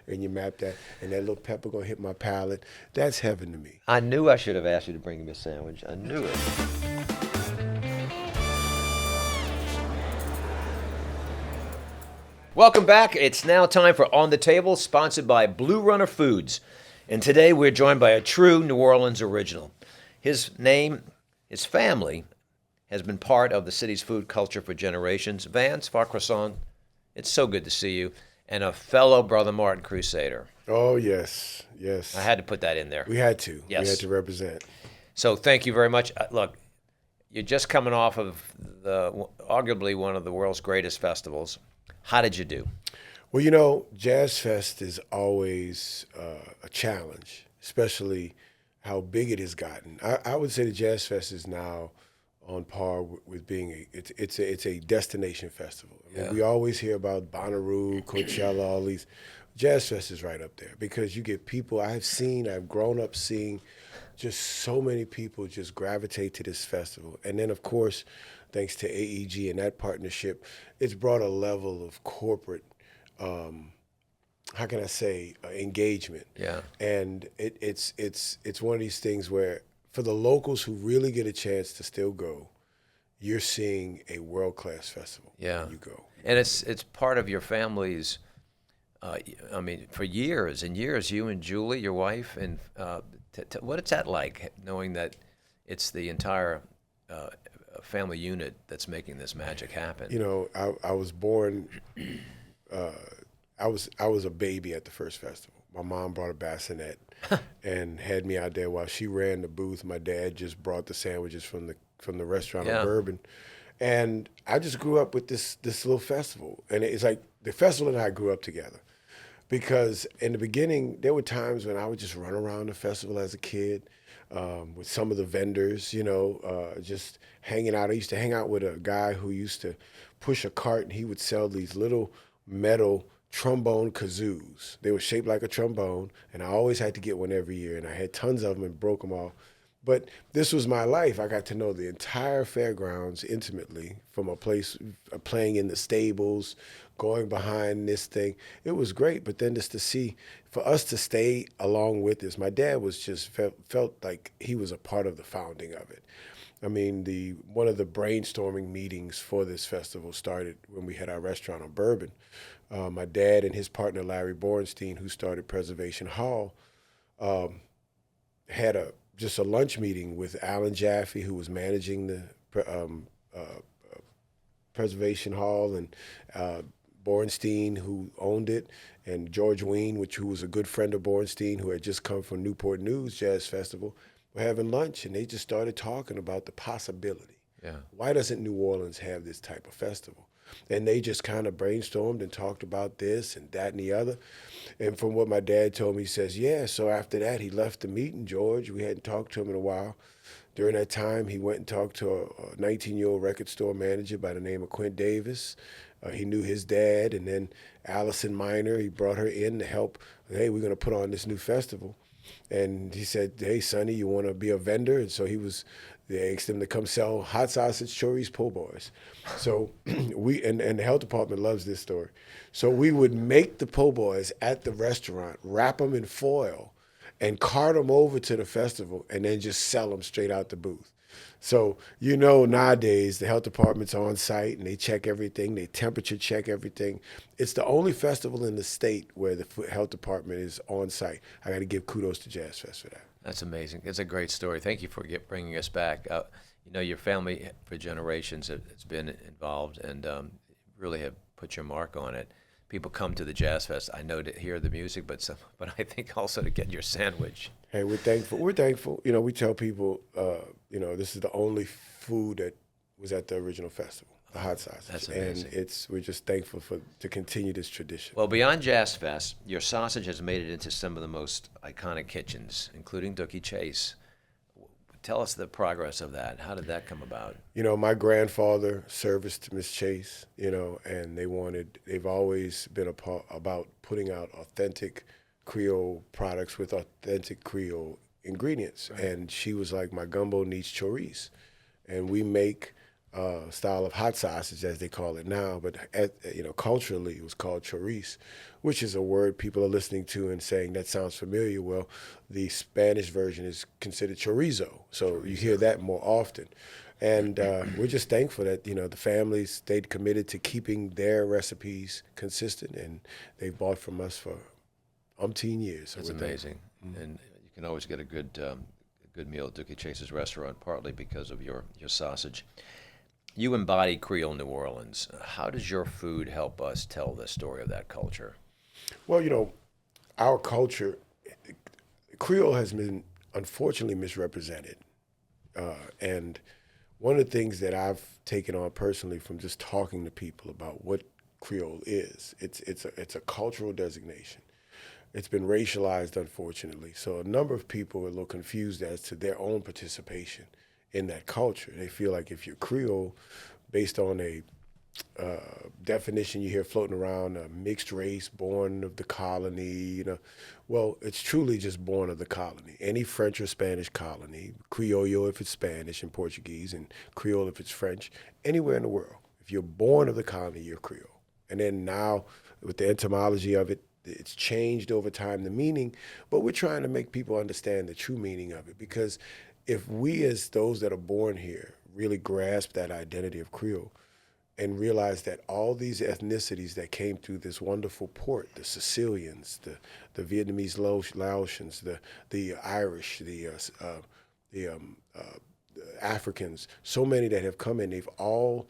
and you map that, and that little pepper gonna hit my palate. That's heaven to me. I knew I should have asked you to bring me a sandwich. I knew it. Welcome back. It's now time for On the Table, sponsored by Blue Runner Foods. And today we're joined by a true New Orleans original. His name, his family, has been part of the city's food culture for generations. Vance Vaucresson, it's so good to see you, and a fellow Brother Martin Crusader. Oh yes, yes. I had to put that in there. We had to. Yes. We had to represent. So thank you very much. Look, you're just coming off of arguably one of the world's greatest festivals. How did you do? Well, you know, Jazz Fest is always a challenge, especially how big it has gotten. I would say the Jazz Fest is now on par with being it's a destination festival. I mean, Yeah. we always hear about Bonnaroo, Coachella, all these. Jazz Fest is right up there because you get people I've grown up seeing just so many people just gravitate to this festival. And then, of course, thanks to AEG and that partnership, it's brought a level of corporate, how can I say, engagement. Yeah. And it's one of these things where for the locals who really get a chance to still go, you're seeing a world-class festival Yeah. when you go. And it's part of your family's, I mean, for years and years, you and Julie, your wife, and what is that like, knowing that it's the entire family unit that's making this magic happen? You know, I was born, I was a baby at the first festival. My mom brought a bassinet and had me out there while she ran the booth. My dad just brought the sandwiches from the restaurant Yeah. on Bourbon. And I just grew up with this little festival. And it's like the festival and I grew up together. Because in the beginning, there were times when I would just run around the festival as a kid with some of the vendors, you know, just hanging out. I used to hang out with a guy who used to push a cart, and he would sell these little metal trombone kazoos. They were shaped like a trombone, and I always had to get one every year, and I had tons of them and broke them all. But this was my life. I got to know the entire fairgrounds intimately from a place playing in the stables, going behind this thing. It was great, but then just to see, for us to stay along with this, my dad was just felt like he was a part of the founding of it. I mean, one of the brainstorming meetings for this festival started when we had our restaurant on Bourbon. My dad and his partner, Larry Borenstein, who started Preservation Hall, had just a lunch meeting with Alan Jaffe, who was managing the Preservation Hall, and Borenstein, who owned it, and George Wein, who was a good friend of Borenstein, who had just come from Newport News Jazz Festival, were having lunch, and they just started talking about the possibility. Yeah. Why doesn't New Orleans have this type of festival? And they just kind of brainstormed and talked about this and that and the other. And from what my dad told me, he says, yeah, so after that, he left the meeting, George. We hadn't talked to him in a while. During that time, he went and talked to a 19-year-old record store manager by the name of Quint Davis. He knew his dad, and then Allison Miner, he brought her in to help. Hey, we're going to put on this new festival. And he said, hey, Sonny, you want to be a vendor? And so they asked him to come sell hot sausage, chorizo, po' boys. So and the health department loves this story. So we would make the po' boys at the restaurant, wrap them in foil, and cart them over to the festival, and then just sell them straight out the booth. So, you know, nowadays the health department's on site and they check everything, they temperature check everything. It's the only festival in the state where the health department is on site. I got to give kudos to Jazz Fest for that. That's amazing. It's a great story. Thank you for bringing us back. You know, your family for generations has been involved and really have put your mark on it. People come to the Jazz Fest, I know, to hear the music, but I think also to get your sandwich. Hey, we're thankful. We're thankful. You know, we tell people, you know, this is the only food that was at the original festival, the hot sausage. That's amazing. And we're just thankful to continue this tradition. Well, beyond Jazz Fest, your sausage has made it into some of the most iconic kitchens, including Dookie Chase. Tell us the progress of that. How did that come about? You know, my grandfather serviced Miss Chase, you know, and they've always been about putting out authentic Creole products with authentic Creole ingredients. Right. And she was like, my gumbo needs chorizo. And we make style of hot sausage, as they call it now. But culturally, it was called chorizo, which is a word people are listening to and saying that sounds familiar. Well, the Spanish version is considered chorizo, so you hear that more often. And we're just thankful that the families stayed committed to keeping their recipes consistent, and they've bought from us for umpteen years. So That's amazing, and you can always get a good meal at Dookie Chase's restaurant, partly because of your sausage. You embody Creole New Orleans. How does your food help us tell the story of that culture? Well, our culture, Creole has been unfortunately misrepresented, and one of the things that I've taken on personally from just talking to people about what Creole is, it's a cultural designation. It's been racialized, unfortunately. So a number of people are a little confused as to their own participation in that culture. They feel like if you're Creole, based on a definition you hear floating around, a mixed race, born of the colony, well, it's truly just born of the colony. Any French or Spanish colony, Criollo if it's Spanish and Portuguese, and Creole if it's French, anywhere in the world. If you're born of the colony, you're Creole. And then now, with the etymology of it, it's changed over time, the meaning, but we're trying to make people understand the true meaning of it, because if we, as those that are born here, really grasp that identity of Creole and realize that all these ethnicities that came through this wonderful port, the Sicilians, the Vietnamese Laotians, the Irish, the Africans, so many that have come in, they've all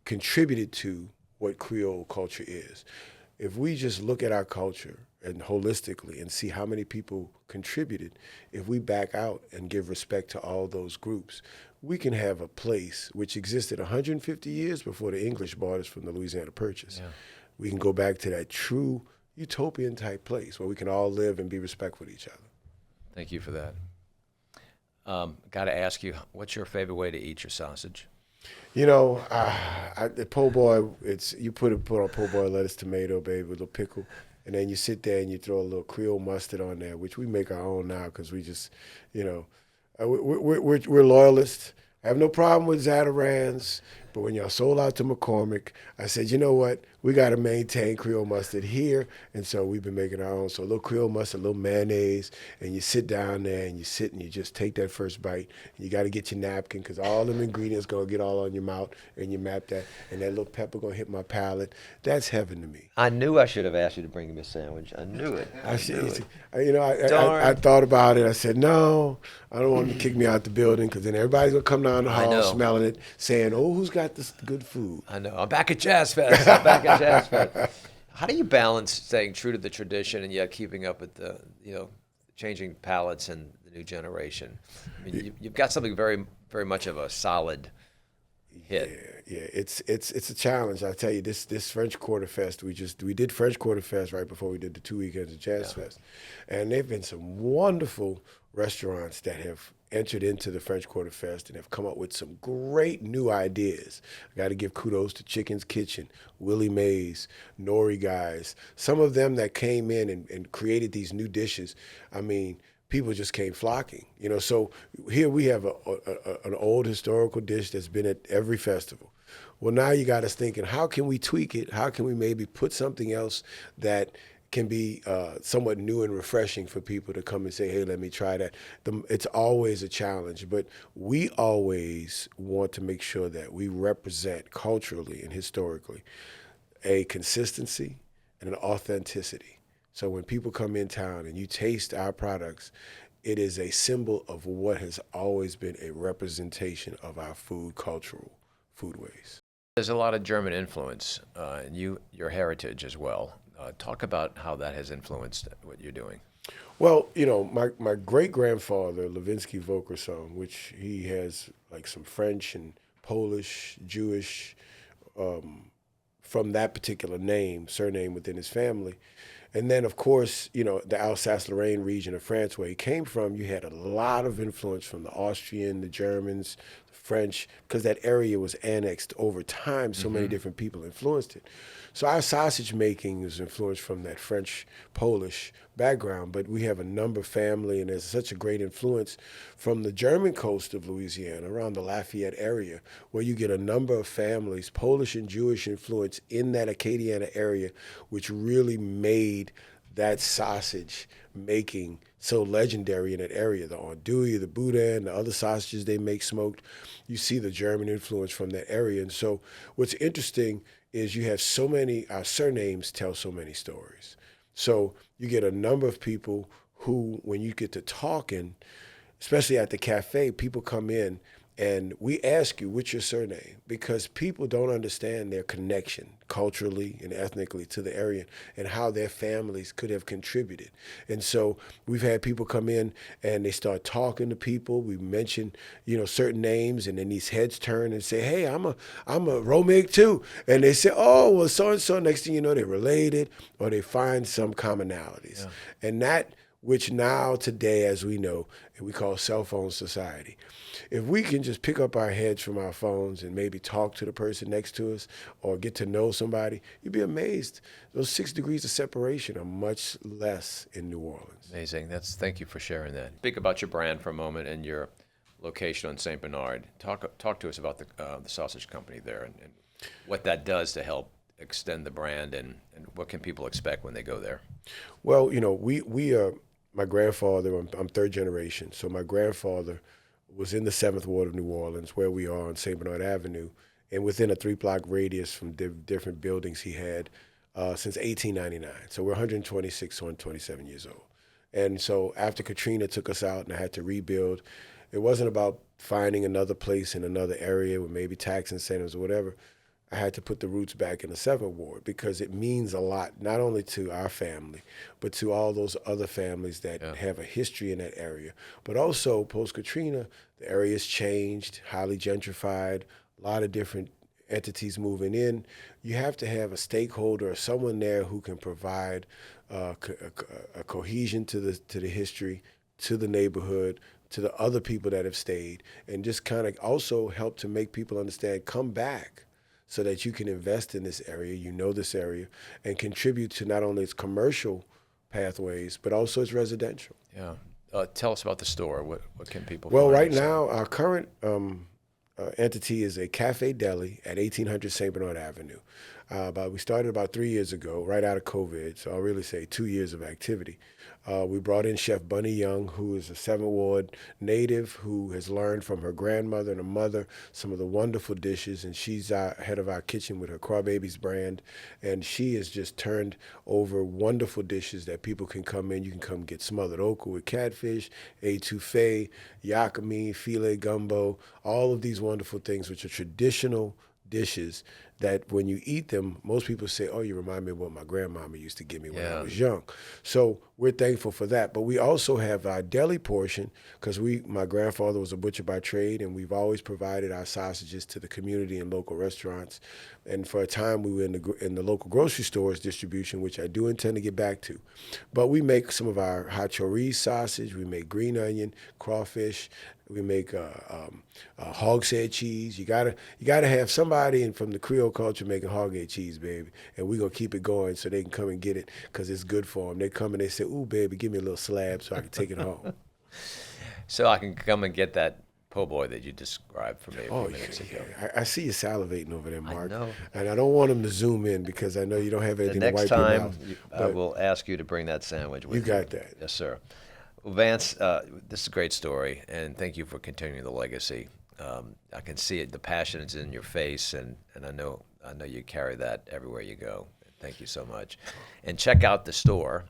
contributed to what Creole culture is. If we just look at our culture and holistically and see how many people contributed, if we back out and give respect to all those groups, we can have a place which existed 150 years before the English bought us from the Louisiana Purchase. Yeah. We can go back to that true utopian type place where we can all live and be respectful to each other. Thank you for that. Got to ask you, what's your favorite way to eat your sausage? The po' boy, you put on po' boy, lettuce, tomato, baby, with a little pickle, and then you sit there and you throw a little Creole mustard on there, which we make our own now because we just, we're loyalists. I have no problem with Zatarans, but when y'all sold out to McCormick, I said, you know what? We got to maintain Creole mustard here, and so we've been making our own. So a little Creole mustard, a little mayonnaise, and you sit down there and you sit and you just take that first bite. And you got to get your napkin because all them ingredients going to get all on your mouth, and you map that, and that little pepper going to hit my palate. That's heaven to me. I knew I should have asked you to bring me a sandwich. I knew it. I thought about it. I said, no, I don't want them to kick me out the building because then everybody's going to come down the hall smelling it, saying, oh, who's got this good food? I know. I'm back at Jazz Fest. How do you balance staying true to the tradition and yet keeping up with the, changing palates and the new generation? I mean, you've got something very, very much of a solid hit. Yeah. It's a challenge. I tell you, this French Quarter Fest, we did French Quarter Fest right before we did the 2 weekends of Jazz Fest, and there've been some wonderful restaurants that have entered into the French Quarter Fest and have come up with some great new ideas. I got to give kudos to Chicken's Kitchen, Willie Mays, Nori guys. Some of them that came in and created these new dishes. I mean, people just came flocking. So here we have an old historical dish that's been at every festival. Well, now you got us thinking, how can we tweak it? How can we maybe put something else that can be somewhat new and refreshing for people to come and say, hey, let me try that. It's always a challenge, but we always want to make sure that we represent culturally and historically a consistency and an authenticity. So when people come in town and you taste our products, it is a symbol of what has always been a representation of our cultural foodways. There's a lot of German influence in your heritage as well. Talk about how that has influenced what you're doing. Well, my great-grandfather, Levinsky Vaucresson, which he has like some French and Polish, Jewish, from that particular surname within his family. And then, of course, the Alsace-Lorraine region of France, where he came from, you had a lot of influence from the Austrian, the Germans, the French, because that area was annexed over time. So many different people influenced it. So our sausage making is influenced from that French, Polish background, but we have a number of family, and there's such a great influence from the German coast of Louisiana, around the Lafayette area, where you get a number of families, Polish and Jewish influence in that Acadiana area, which really made that sausage making so legendary in that area. The andouille, the boudin, the other sausages they make smoked, you see the German influence from that area. And so what's interesting is you have so many, our surnames tell so many stories. So you get a number of people who, when you get to talking, especially at the cafe, people come in and we ask you, what's your surname? Because people don't understand their connection culturally and ethnically to the area and how their families could have contributed. And so we've had people come in and they start talking to people. We mention, certain names, and then these heads turn and say, hey, I'm a Romig too. And they say, oh, well, so-and-so. Next thing you know, they're related or they find some commonalities. Yeah. And that, which now today, as we know, we call cell phone society. If we can just pick up our heads from our phones and maybe talk to the person next to us or get to know somebody, you'd be amazed. Those 6 degrees of separation are much less in New Orleans. Amazing. Thank you for sharing that. Speak about your brand for a moment and your location on St. Bernard. Talk to us about the sausage company there and what that does to help extend the brand and what can people expect when they go there. Well, we are, my grandfather, I'm third generation, so my grandfather was in the 7th Ward of New Orleans, where we are on St. Bernard Avenue, and within a 3-block radius from different buildings he had since 1899. So we're 126, 127 years old. And so after Katrina took us out and I had to rebuild, it wasn't about finding another place in another area with maybe tax incentives or whatever. I had to put the roots back in the 7th Ward because it means a lot, not only to our family, but to all those other families that have a history in that area. But also, post-Katrina, the area's changed, highly gentrified, a lot of different entities moving in. You have to have a stakeholder or someone there who can provide a cohesion to the history, to the neighborhood, to the other people that have stayed, and just kind of also help to make people understand, come back, so that you can invest in this area, this area, and contribute to not only its commercial pathways, but also its residential. Yeah. Tell us about the store. What can people Well, find? right now, our current entity is a cafe deli at 1800 St. Bernard Avenue. But we started about 3 years ago, right out of COVID, so I'll really say 2 years of activity. We brought in Chef Bunny Young, who is a 7th Ward native who has learned from her grandmother and her mother some of the wonderful dishes, and she's head of our kitchen with her Crawbabies brand, and she has just turned over wonderful dishes that people can come in. You can come get smothered okra with catfish, etouffee, yakami, filet gumbo, all of these wonderful things which are traditional dishes that when you eat them, most people say, oh, you remind me of what my grandmama used to give me when I was young. So we're thankful for that. But we also have our deli portion because my grandfather was a butcher by trade, and we've always provided our sausages to the community and local restaurants. And for a time, we were in the local grocery stores distribution, which I do intend to get back to. But we make some of our hot chorizo sausage. We make green onion, crawfish. We make hog's head cheese. You gotta have somebody from the Creole culture making hog head cheese, baby. And we're gonna keep it going so they can come and get it because it's good for them. They come and they say, "Ooh, baby, give me a little slab so I can take it home." So I can come and get that po' boy that you described for me a few minutes ago. I see you salivating over there, Mark. I know. And I don't want them to zoom in because I know you don't have anything The to next wipe your time, mouth. I will ask you to bring that sandwich with you. You got that. Yes, sir. Well, Vance, this is a great story, and thank you for continuing the legacy. I can see it. The passion is in your face, and I know you carry that everywhere you go. Thank you so much. And check out the store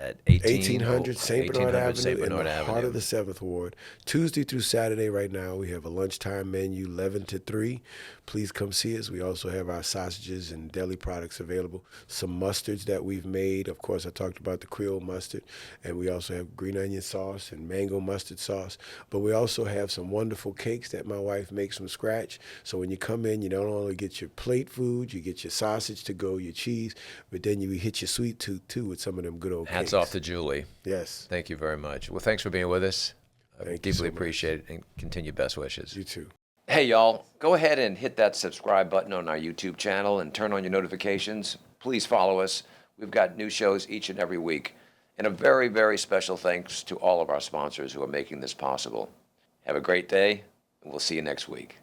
at 1800 St. Bernard 1800 Avenue St. in Bernard the Avenue. heart of the 7th Ward. Tuesday through Saturday right now, we have a lunchtime menu, 11 to 3. Please come see us. We also have our sausages and deli products available. Some mustards that we've made. Of course, I talked about the Creole mustard. And we also have green onion sauce and mango mustard sauce. But we also have some wonderful cakes that my wife makes from scratch. So when you come in, you don't only get your plate food, you get your sausage to go, your cheese, but then you hit your sweet tooth, too, with some of them good old cakes. Hats off to Julie. Yes. Thank you very much. Well, thanks for being with us. I Thank you deeply so much. appreciate it, and continue best wishes. You too. Hey, y'all, go ahead and hit that subscribe button on our YouTube channel and turn on your notifications. Please follow us. We've got new shows each and every week. And a very, very special thanks to all of our sponsors who are making this possible. Have a great day, and we'll see you next week.